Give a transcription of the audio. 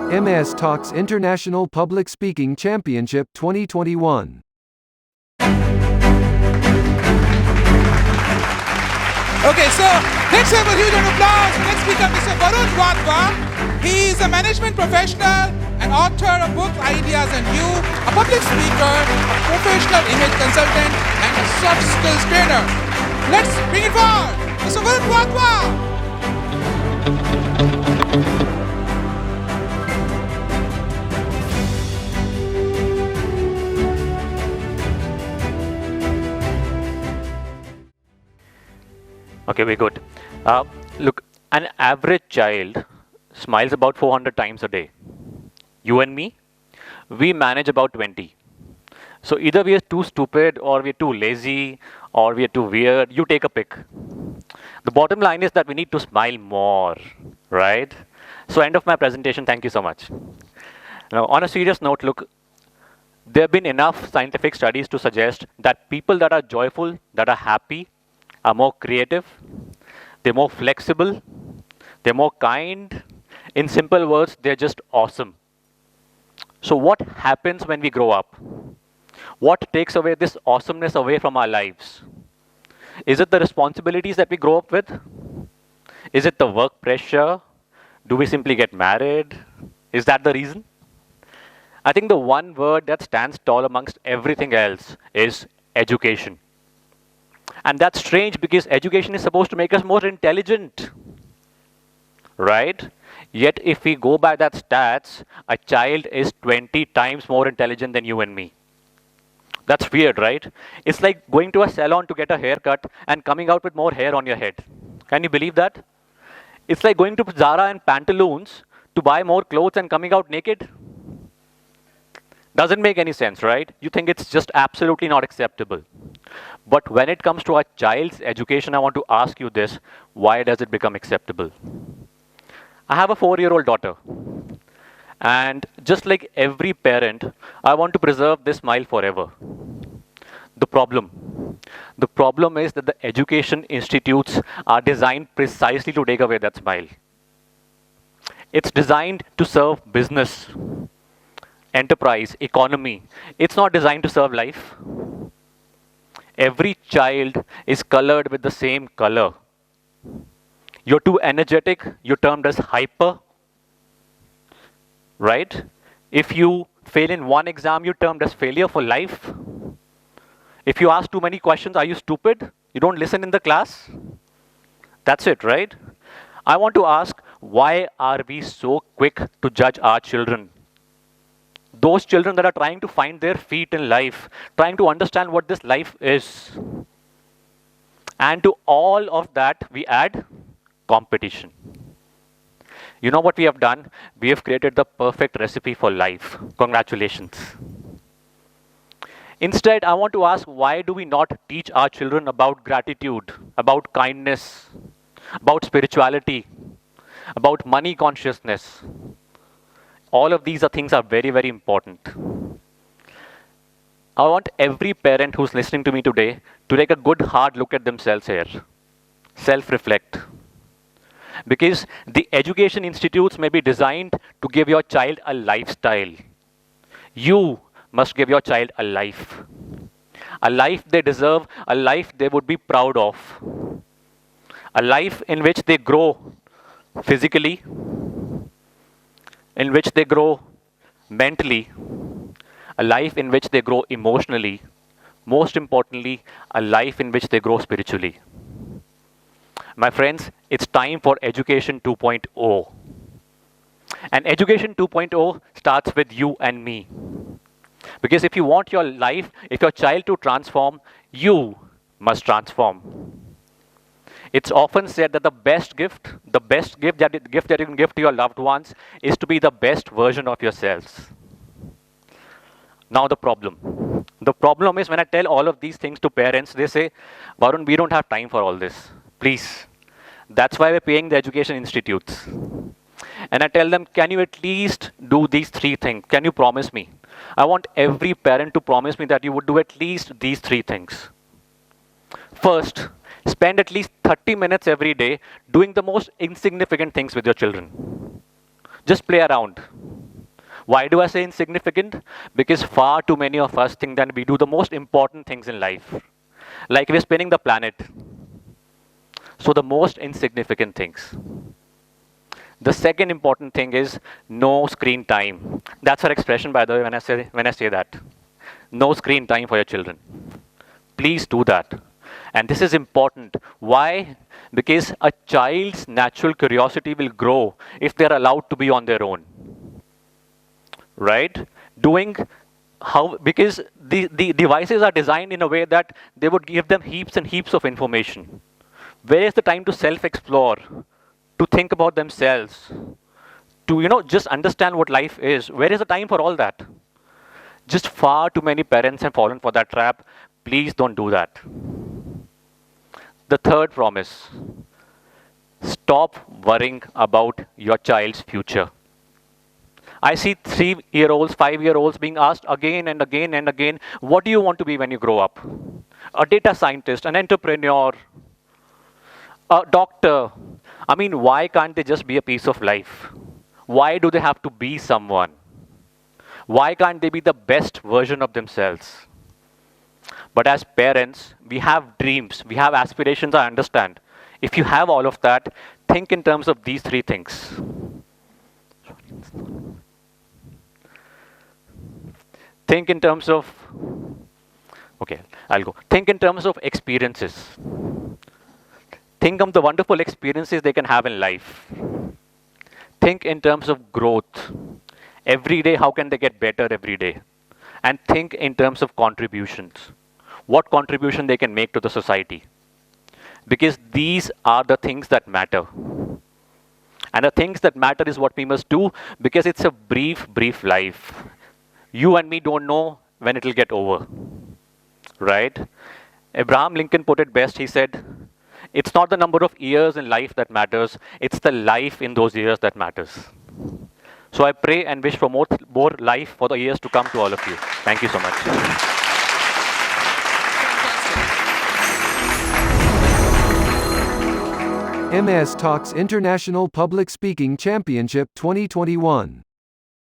MS Talks International Public Speaking Championship 2021. Okay, so let's have a huge round of applause. Next speaker, Mr. Varun Wadhwa. He is a management professional, an author of books Ideas and You, a public speaker, a professional image consultant, and a soft skills trainer. Let's bring it forward, Mr. Varun Wadhwa. Okay, we're good. Look, an average child smiles about 400 times a day. You and me, we manage about 20. So either we are too stupid, or we are too lazy, or we are too weird. You take a pick. The bottom line is that we need to smile more, right? So end of my presentation. Thank you so much. Now, on a serious note, look, there have been enough scientific studies to suggest that people that are joyful, that are happy, are more creative, they're more flexible, they're more kind. In simple words, they're just awesome. So what happens when we grow up? What takes away this awesomeness away from our lives? Is it the responsibilities that we grow up with? Is it the work pressure? Do we simply get married? Is that the reason? I think the one word that stands tall amongst everything else is education. And that's strange because education is supposed to make us more intelligent, right? Yet if we go by that stats, a child is 20 times more intelligent than you and me. That's weird, right? It's like going to a salon to get a haircut and coming out with more hair on your head. Can you believe that? It's like going to Zara and Pantaloons to buy more clothes and coming out naked. Doesn't make any sense, right? You think it's just absolutely not acceptable. But when it comes to a child's education, I want to ask you this: why does it become acceptable? I have a 4-year-old daughter. And just like every parent, I want to preserve this smile forever. The problem is that the education institutes are designed precisely to take away that smile. It's designed to serve business, enterprise, economy. It's not designed to serve life. Every child is colored with the same color. You're too energetic, you're termed as hyper, right? If you fail in one exam, you're termed as failure for life. If you ask too many questions, are you stupid? You don't listen in the class? That's it, right? I want to ask, why are we so quick to judge our children? Those children that are trying to find their feet in life, trying to understand what this life is. And to all of that, we add competition. You know what we have done? We have created the perfect recipe for life. Congratulations. Instead, I want to ask, why do we not teach our children about gratitude, about kindness, about spirituality, about money consciousness? All of these things are very, very important. I want every parent who's listening to me today to take a good hard look at themselves here. Self-reflect. Because the education institutes may be designed to give your child a lifestyle. You must give your child a life. A life they deserve, a life they would be proud of. A life in which they grow physically, in which they grow mentally, a life in which they grow emotionally, most importantly, a life in which they grow spiritually. My friends, it's time for Education 2.0. And Education 2.0 starts with you and me. Because if you want your life, if your child to transform, you must transform. It's often said that the best gift that you can give to your loved ones is to be the best version of yourselves. Now the problem is when I tell all of these things to parents, they say, Varun, we don't have time for all this. Please. That's why we're paying the education institutes. And I tell them, can you at least do these 3 things? Can you promise me? I want every parent to promise me that you would do at least these 3 things. First, spend at least 30 minutes every day doing the most insignificant things with your children. Just play around. Why do I say insignificant? Because far too many of us think that we do the most important things in life. Like we're spinning the planet. So the most insignificant things. The second important thing is no screen time. That's our expression, by the way, when I say that. No screen time for your children. Please do that. And this is important. Why? Because a child's natural curiosity will grow if they're allowed to be on their own. Right? Because the devices are designed in a way that they would give them heaps and heaps of information. Where is the time to self-explore, to think about themselves, to just understand what life is? Where is the time for all that? Just far too many parents have fallen for that trap. Please don't do that. The third promise: stop worrying about your child's future. I see 3-year-olds, 5-year-olds being asked again and again and again, what do you want to be when you grow up? A data scientist, an entrepreneur, a doctor. I mean, why can't they just be a piece of life? Why do they have to be someone? Why can't they be the best version of themselves? But as parents, we have dreams, we have aspirations, I understand. If you have all of that, think in terms of these three things. Think in terms of, Think in terms of experiences. Think of the wonderful experiences they can have in life. Think in terms of growth. Every day, how can they get better every day? And think in terms of contributions. What contribution they can make to the society. Because these are the things that matter. And the things that matter is what we must do, because it's a brief life. You and me don't know when it will get over. Right? Abraham Lincoln put it best. He said, it's not the number of years in life that matters, it's the life in those years that matters. So I pray and wish for more life for the years to come to all of you. Thank you so much. MS Talks International Public Speaking Championship 2021.